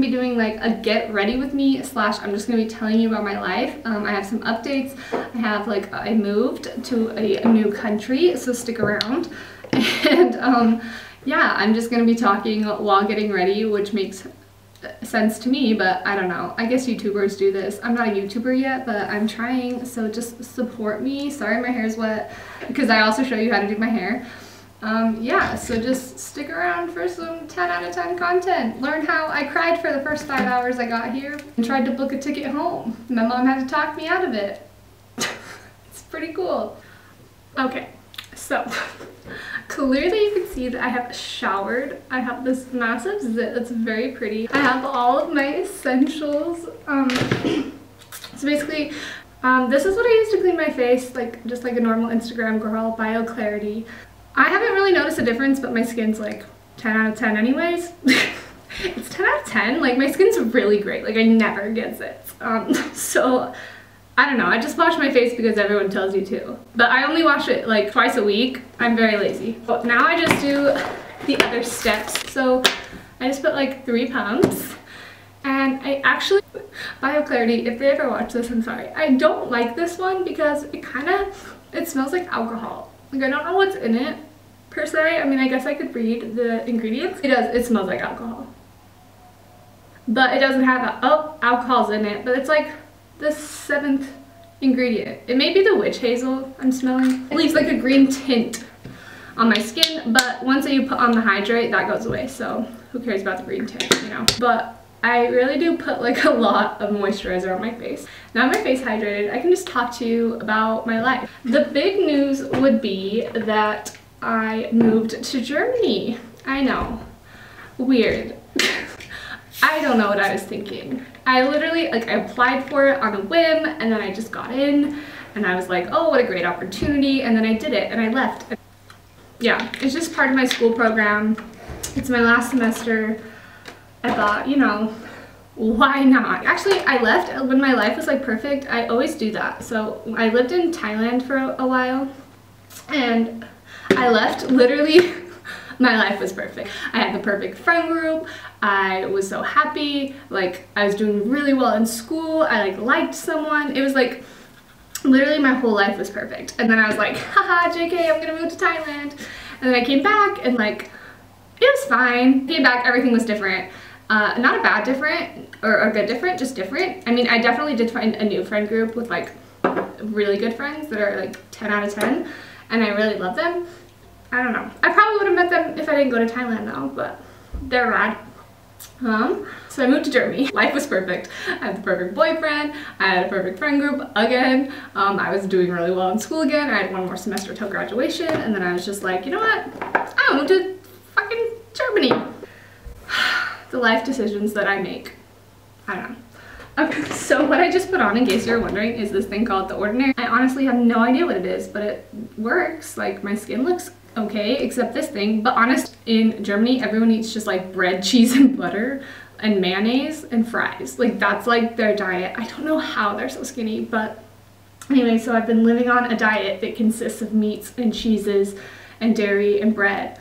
gonna be doing like a get ready with me slash I'm just gonna be telling you about my life. I have some updates. I have like, I moved to a new country, so stick around. And yeah, I'm just gonna be talking while getting ready, which makes sense to me, but I don't know. I guess YouTubers do this. I'm not a YouTuber yet, but I'm trying, so just support me. Sorry my hair's wet, because I also show you how to do my hair. Yeah, so just stick around for some 10 out of 10 content. Learn how I cried for the first 5 hours I got here and tried to book a ticket home. My mom had to talk me out of it. It's pretty cool. Okay, so clearly you can see that I have showered. I have this massive zit that's very pretty. I have all of my essentials. So basically, this is what I use to clean my face, like just like a normal Instagram girl, BioClarity. I haven't really noticed a difference, but my skin's like 10 out of 10 anyways. It's 10 out of 10. Like, my skin's really great. Like, I never get zits. So I don't know. I just wash my face because everyone tells you to. But I only wash it like twice a week. I'm very lazy. But now I just do the other steps. So I just put like 3 pumps. And I actually, BioClarity, if they ever watch this, I'm sorry. I don't like this one because it smells like alcohol. Like, I don't know what's in it, per se. I mean, I guess I could read the ingredients. It smells like alcohol. But it doesn't have, alcohol's in it, but it's like the 7th ingredient. It may be the witch hazel I'm smelling. It leaves like a green tint on my skin, but once you put on the hydrate, that goes away. So who cares about the green tint, you know? But I really do put like a lot of moisturizer on my face. Now my face hydrated, I can just talk to you about my life. The big news would be that I moved to Germany. I know, weird. I don't know what I was thinking. I literally, like, I applied for it on a whim, and then I just got in, and I was like, oh, what a great opportunity, and then I did it, and I left. Yeah, it's just part of my school program. It's my last semester. I thought, you know, why not? Actually, I left when my life was like perfect. I always do that. So I lived in Thailand for a while, and I left literally. My life was perfect. I had the perfect friend group. I was so happy. Like, I was doing really well in school. I like liked someone. It was like literally my whole life was perfect. And then I was like, haha, JK, I'm gonna move to Thailand. And then I came back and like it was fine. Came back, everything was different. Not a bad different or a good different, just different. I mean, I definitely did find a new friend group with like really good friends that are like 10 out of 10, and I really love them. I don't know. I probably would have met them if I didn't go to Thailand though, but they're rad. So I moved to Germany. Life was perfect. I had the perfect boyfriend. I had a perfect friend group again. I was doing really well in school again. I had 1 more semester till graduation, and then I was just like, you know what? I moved to fucking Germany. The life decisions that I make. I don't know. Okay, so what I just put on, in case you're wondering, is this thing called The Ordinary. I honestly have no idea what it is, but it works. Like, my skin looks okay, except this thing. But honest, in Germany, everyone eats just like bread, cheese, and butter, and mayonnaise, and fries. Like, that's like their diet. I don't know how they're so skinny, but anyway, so I've been living on a diet that consists of meats and cheeses and dairy and bread.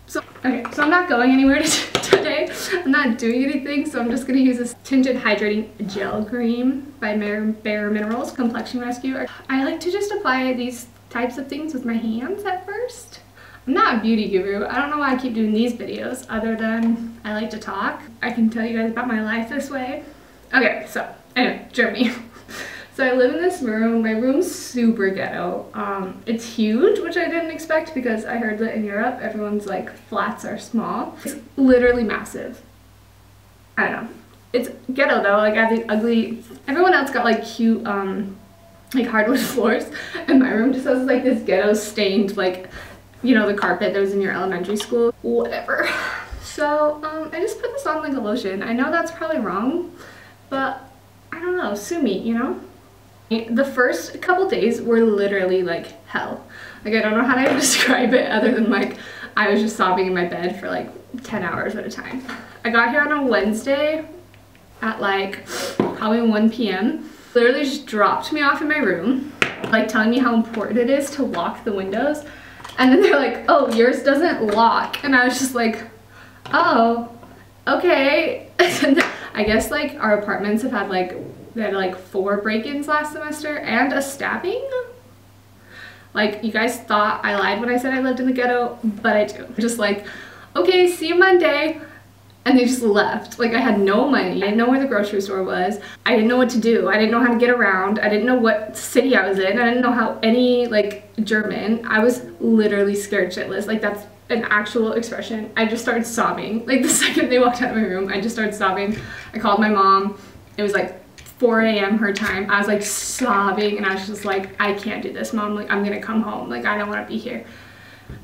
So, okay, so I'm not going anywhere today. I'm not doing anything, so I'm just going to use this Tinted Hydrating Gel Cream by Bare Minerals Complexion Rescue. I like to just apply these types of things with my hands at first. I'm not a beauty guru. I don't know why I keep doing these videos other than I like to talk. I can tell you guys about my life this way. Okay, so anyway, Germany. So I live in this room. My room's super ghetto. It's huge, which I didn't expect because I heard that in Europe, everyone's like flats are small. It's literally massive. I don't know. It's ghetto though. Like, I have these ugly, everyone else got like cute, like hardwood floors, and my room just has like this ghetto stained, like, you know, the carpet that was in your elementary school. Whatever. So, I just put this on like a lotion. I know that's probably wrong, but I don't know, sue me, you know? The first couple days were literally like hell. Like, I don't know how to describe it other than like I was just sobbing in my bed for like 10 hours at a time. I got here on a Wednesday at like probably 1 p.m. Literally just dropped me off in my room, like telling me how important it is to lock the windows. And then they're like, oh, yours doesn't lock. And I was just like, oh, okay. And then, I guess like our apartments have had like, they had like 4 break-ins last semester and a stabbing. Like, you guys thought I lied when I said I lived in the ghetto, but I do. Just like, okay, see you Monday. And they just left. Like, I had no money. I didn't know where the grocery store was. I didn't know what to do. I didn't know how to get around. I didn't know what city I was in. I didn't know how any, like, German. I was literally scared shitless. Like, that's an actual expression. I just started sobbing. Like, the second they walked out of my room, I just started sobbing. I called my mom. It was like 4 a.m. her time. I was like sobbing, and I was just like, I can't do this, Mom. Like, I'm gonna come home. Like, I don't want to be here.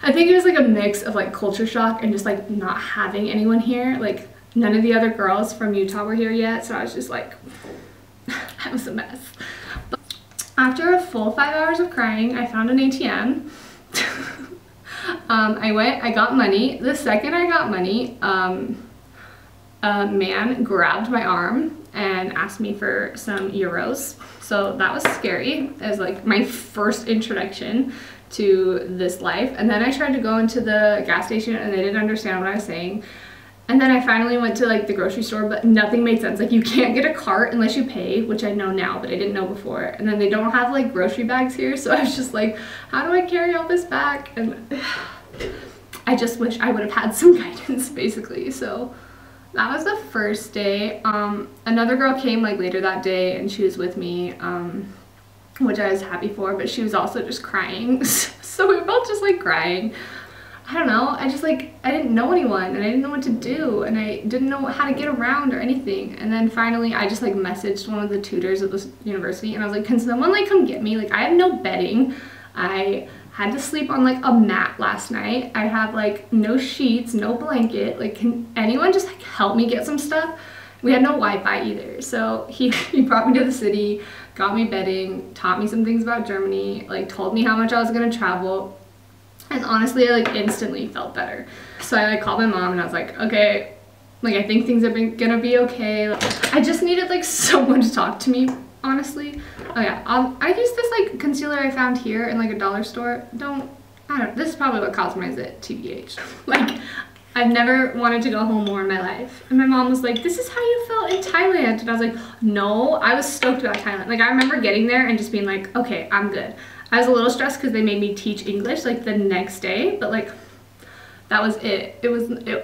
I think it was like a mix of like culture shock and just like not having anyone here. Like, none of the other girls from Utah were here yet, so I was just like, I was a mess. But after a full 5 hours of crying, I found an ATM. I got money. The second I got money, a man grabbed my arm and asked me for some euros. So that was scary. It was like my first introduction to this life. And then I tried to go into the gas station and they didn't understand what I was saying. And then I finally went to like the grocery store, but nothing made sense. Like, you can't get a cart unless you pay, which I know now, but I didn't know before. And then they don't have like grocery bags here. So I was just like, how do I carry all this back? And I just wish I would have had some guidance, basically. So that was the first day. Another girl came like later that day and she was with me, which I was happy for, but she was also just crying. So we both just like crying. I don't know, I didn't know anyone and I didn't know what to do and I didn't know how to get around or anything. And then finally I just like messaged one of the tutors at this university and I was like, can someone like come get me? Like, I have no bedding. I had to sleep on like a mat last night. I have like no sheets, no blanket. Like, can anyone just like help me get some stuff? We had no Wi-Fi either. So he brought me to the city, got me bedding, taught me some things about Germany, like told me how much I was gonna travel. And honestly, I like instantly felt better. So I like called my mom and I was like, okay, like I think things are gonna be okay. Like, I just needed like someone to talk to me, honestly. Oh yeah, I used this like concealer I found here in like a dollar store. I don't, this is probably what caused my zit, TBH. Like, I've never wanted to go home more in my life. And my mom was like, this is how you felt in Thailand. And I was like, no, I was stoked about Thailand. Like, I remember getting there and just being like, okay, I'm good. I was a little stressed because they made me teach English like the next day, but like that was it.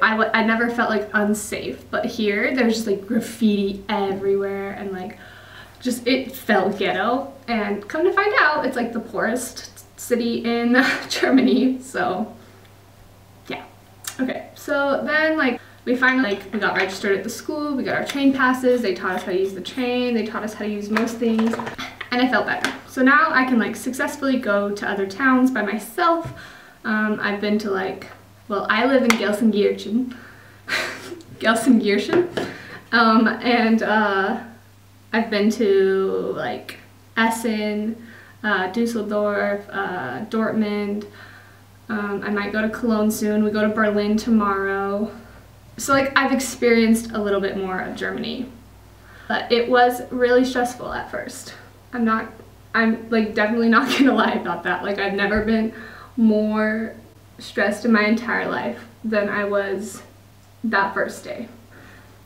I never felt like unsafe, but here there's just like graffiti everywhere and like just it felt ghetto. And come to find out, it's like the poorest city in Germany. So yeah. Okay, so then like we finally like we got registered at the school, we got our train passes, they taught us how to use the train, they taught us how to use most things, and I felt better. So now I can like successfully go to other towns by myself. I've been to like, well, I live in Gelsenkirchen, and I've been to like Essen, Dusseldorf, Dortmund. I might go to Cologne soon. We go to Berlin tomorrow. So like I've experienced a little bit more of Germany, but it was really stressful at first. I'm like definitely not gonna lie about that. Like, I've never been more stressed in my entire life than I was that first day.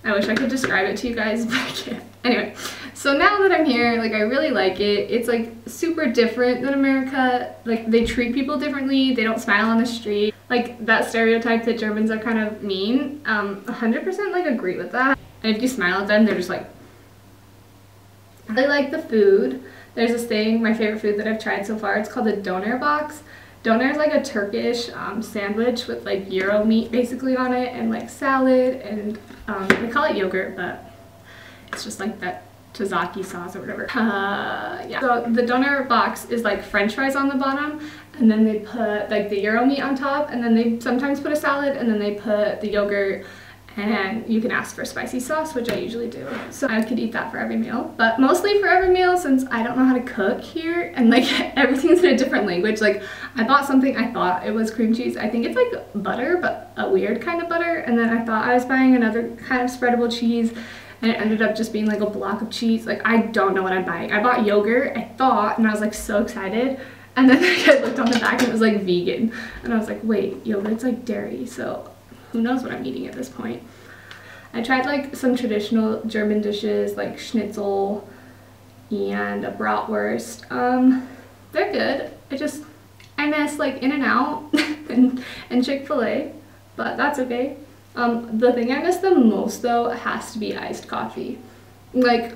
I wish I could describe it to you guys, but I can't. Anyway, so now that I'm here, like I really like it. It's like super different than America. Like, they treat people differently. They don't smile on the street. Like, that stereotype that Germans are kind of mean, 100% like agree with that. And if you smile at them, they're just like, I like the food. There's this thing, my favorite food that I've tried so far, it's called a doner box. Doner is like a Turkish sandwich with like gyro meat basically on it and like salad and they call it yogurt, but it's just like that tzatziki sauce or whatever. Yeah. So the doner box is like french fries on the bottom and then they put like the gyro meat on top and then they sometimes put a salad and then they put the yogurt and you can ask for spicy sauce, which I usually do. So I could eat that for every meal, but mostly for every meal since I don't know how to cook here and like everything's in a different language. Like, I bought something, I thought it was cream cheese. I think it's like butter, but a weird kind of butter. And then I thought I was buying another kind of spreadable cheese and it ended up just being like a block of cheese. Like, I don't know what I'm buying. I bought yogurt, I thought, and I was like so excited. And then I looked on the back and it was like vegan. And I was like, wait, yogurt's like dairy, so who knows what I'm eating at this point. I tried like some traditional German dishes like schnitzel and a bratwurst. They're good. I miss like In-N-Out and Chick-fil-A, but that's okay. The thing I miss the most though has to be iced coffee. Like,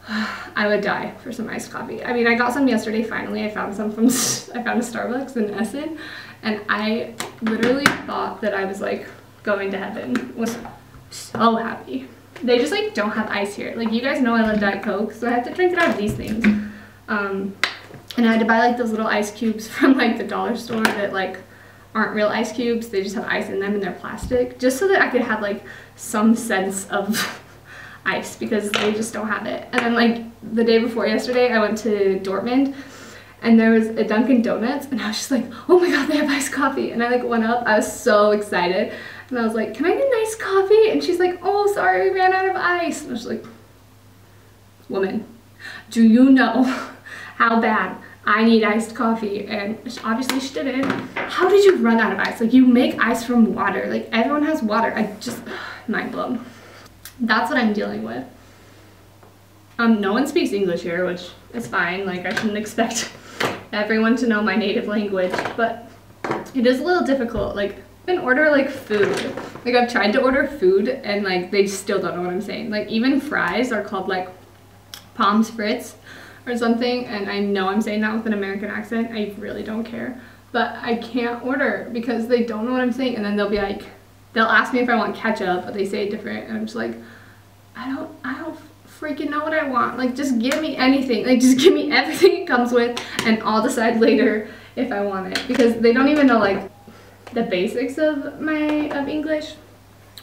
I would die for some iced coffee. I mean, I got some yesterday finally. I found a Starbucks in Essen, and I literally thought that I was like going to heaven. Was so happy. They just like don't have ice here. Like, you guys know I love Diet Coke, so I have to drink it out of these things. And I had to buy like those little ice cubes from like the dollar store that like aren't real ice cubes. They just have ice in them and they're plastic, just so that I could have like some sense of ice, because they just don't have it. And then like the day before yesterday, I went to Dortmund and there was a Dunkin' Donuts, and I was just like, oh my god, they have iced coffee. And I like went up, I was so excited, and I was like, can I get an iced coffee? And she's like, oh sorry, we ran out of ice. And I was like, woman, do you know how bad I need iced coffee? And obviously she didn't. How did you run out of ice? Like, you make ice from water. Like, everyone has water. I just, mind blown. That's what I'm dealing with. No one speaks English here, which is fine. Like, I shouldn't expect everyone to know my native language, but it is a little difficult. Like, I can order like food. Like, I've tried to order food and like they still don't know what I'm saying. Like, even fries are called like pommes frites or something, and I know I'm saying that with an American accent. I really don't care, but I can't order because they don't know what I'm saying. And then they'll be like, they'll ask me if I want ketchup, but they say it different, and I'm just like, I don't freaking know what I want. Like, just give me anything. Like, just give me everything it comes with, and I'll decide later if I want it, because they don't even know like the basics of English,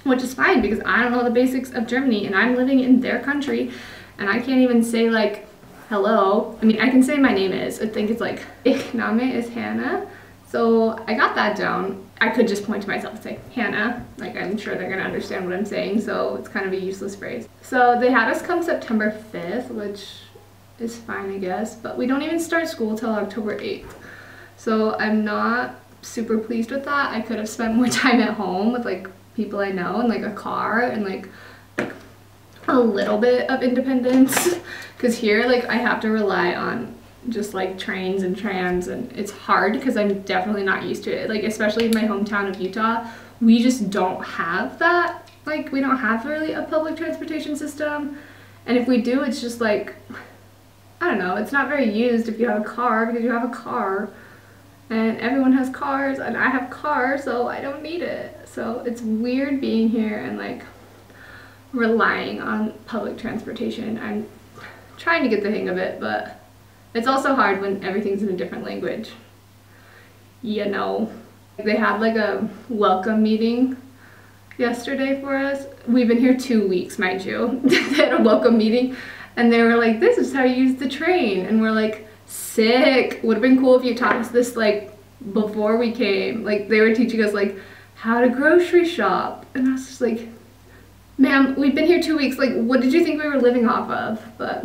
which is fine because I don't know the basics of Germany, and I'm living in their country, and I can't even say like hello. I mean, I can say my name is. I think it's like, ich Name is Hannah. So I got that down. I could just point to myself and say Hannah. Like, I'm sure they're gonna understand what I'm saying, so it's kind of a useless phrase. So they had us come September 5th, which is fine, I guess, but we don't even start school till October 8th. So I'm not super pleased with that. I could have spent more time at home with like people I know and like a car and like a little bit of independence, because here like I have to rely on just like trains and trams, and it's hard because I'm definitely not used to it. Like, especially in my hometown of Utah, we just don't have that. Like, we don't have really a public transportation system, and if we do, it's just like, I don't know, it's not very used if you have a car, because you have a car and everyone has cars and I have cars, so I don't need it. So it's weird being here and like relying on public transportation. I'm trying to get the hang of it, but it's also hard when everything's in a different language, you know. They had like a welcome meeting yesterday for us. We've been here 2 weeks, mind you. They had a welcome meeting and they were like, this is how you use the train. And we're like, sick. Would have been cool if you taught us this like before we came. Like, they were teaching us like how to grocery shop. And I was just like, ma'am, we've been here 2 weeks. Like, what did you think we were living off of? But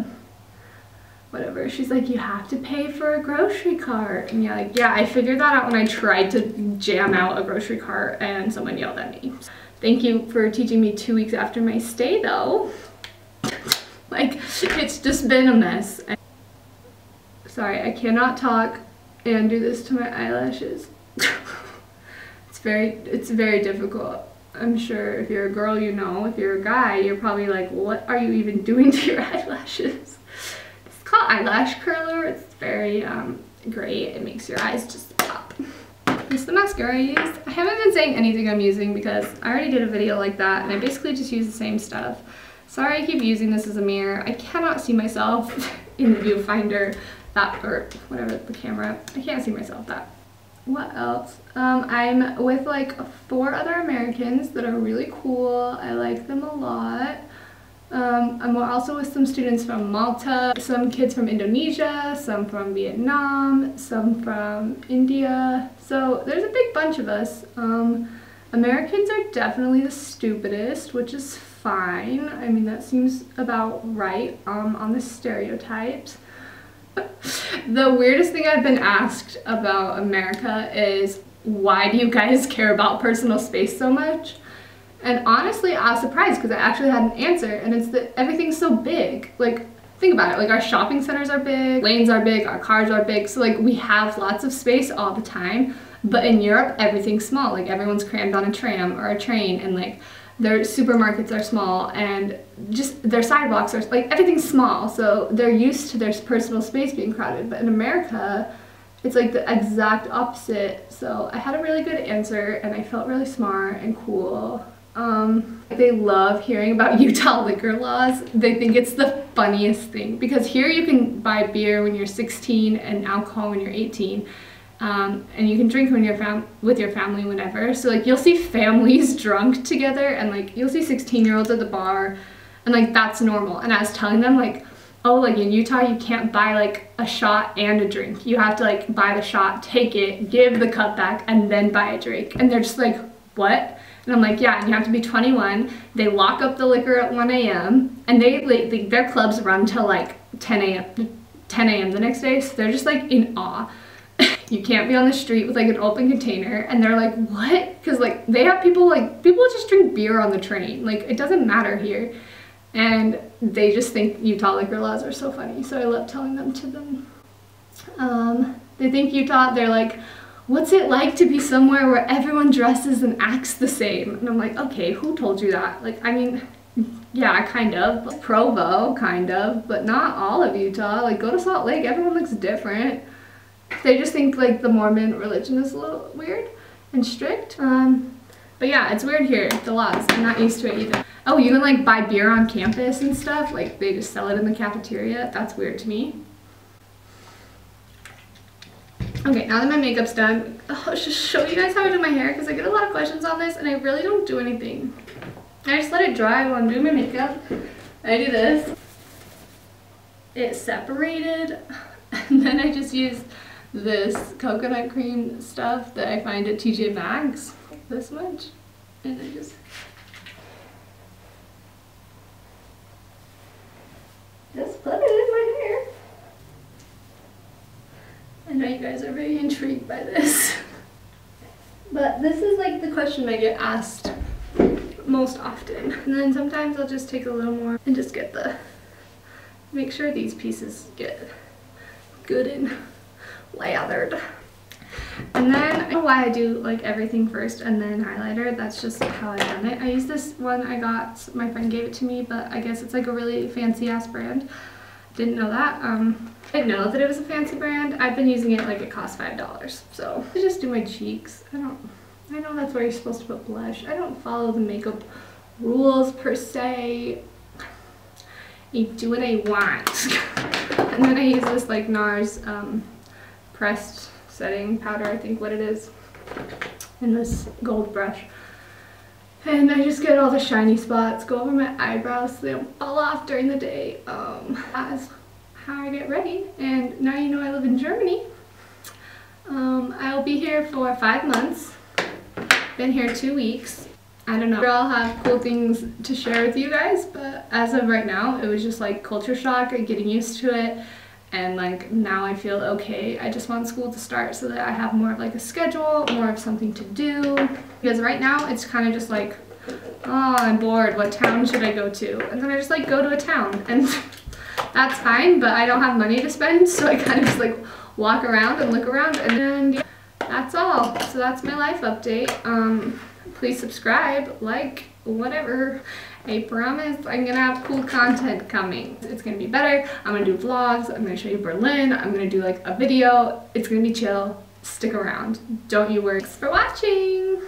whatever. She's like, you have to pay for a grocery cart. And yeah, like, yeah, I figured that out when I tried to jam out a grocery cart and someone yelled at me. Thank you for teaching me 2 weeks after my stay though. Like, it's just been a mess. Sorry, I cannot talk and do this to my eyelashes. It's very difficult. I'm sure if you're a girl, you know. If you're a guy, you're probably like, what are you even doing to your eyelashes? It's called eyelash curler. It's very great. It makes your eyes just pop. This is the mascara I used. I haven't been saying anything I'm using because I already did a video like that and I basically just use the same stuff. Sorry I keep using this as a mirror. I cannot see myself in the viewfinder, or whatever, the camera. I can't see myself that. What else? I'm with like 4 other Americans that are really cool. I like them a lot. I'm also with some students from Malta, some kids from Indonesia, some from Vietnam, some from India. So there's a big bunch of us. Americans are definitely the stupidest, which is fine. I mean, that seems about right on the stereotypes. The weirdest thing I've been asked about America is, why do you guys care about personal space so much? And honestly, I was surprised because I actually had an answer, and it's that everything's so big. Like, think about it, like our shopping centers are big, lanes are big, our cars are big, so like we have lots of space all the time. But in Europe, everything's small. Like everyone's crammed on a tram or a train, and like their supermarkets are small, and just their sidewalks are like, everything's small. So they're used to their personal space being crowded. But in America, it's like the exact opposite. So I had a really good answer, and I felt really smart and cool. They love hearing about Utah liquor laws. They think it's the funniest thing, because here you can buy beer when you're 16 and alcohol when you're 18. And you can drink when you're with your family whenever. So like you'll see families drunk together, and like you'll see 16-year-olds at the bar, and like that's normal. And I was telling them like, oh, like in Utah you can't buy like a shot and a drink. You have to like buy the shot, take it, give the cup back, and then buy a drink. And they're just like, what? And I'm like, yeah, and you have to be 21. They lock up the liquor at 1 a.m. and their clubs run till like 10 a.m. the next day. So they're just like in awe. You can't be on the street with like an open container, and they're like, what? Because like they have people just drink beer on the train. Like it doesn't matter here. And they just think Utah liquor laws are so funny. So I love telling them to them. They think Utah, they're like, what's it like to be somewhere where everyone dresses and acts the same? And I'm like, okay, who told you that? Like, I mean, yeah, kind of. Provo, kind of, but not all of Utah. Like, go to Salt Lake, everyone looks different. They just think like the Mormon religion is a little weird and strict. But yeah, it's weird here, the laws. I'm not used to it either. Oh, you can like buy beer on campus and stuff. Like they just sell it in the cafeteria. That's weird to me. Okay, now that my makeup's done, I'll just show you guys how I do my hair, because I get a lot of questions on this and I really don't do anything. I just let it dry while I'm doing my makeup. I do this. It's separated, and then I just use this coconut cream stuff that I find at TJ Maxx, this much, and I just put it in my hair. I know you guys are very intrigued by this, but this is like the question I get asked most often. And then sometimes I'll just take a little more and just make sure these pieces get good and lathered. And then I don't know why I do like everything first and then highlighter. That's just how I've done it. I use this one I got, my friend gave it to me, but I guess it's like a really fancy ass brand. Didn't know that. I didn't know that it was a fancy brand. I've been using it like it costs $5. So I just do my cheeks. I know that's where you're supposed to put blush. I don't follow the makeup rules per se. I do what I want. And then I use this like NARS pressed setting powder, I think what it is, in this gold brush. And I just get all the shiny spots, go over my eyebrows so they don't fall off during the day. That's how I get ready. And now you know I live in Germany. I'll be here for 5 months. Been here 2 weeks. I don't know. I'll have cool things to share with you guys, but as of right now, it was just like culture shock and getting used to it. And like now I feel okay. I just want school to start so that I have more of like a schedule, more of something to do. Because right now it's kind of just like, oh, I'm bored. What town should I go to? And then I just like go to a town, and that's fine, but I don't have money to spend, so I kind of just like walk around and look around, and then yeah, that's all. So that's my life update. Please subscribe, like, whatever. I promise I'm gonna have cool content coming. It's gonna be better. I'm gonna do vlogs. I'm gonna show you Berlin. I'm gonna do like a video. It's gonna be chill. Stick around. Don't you worry. Thanks for watching.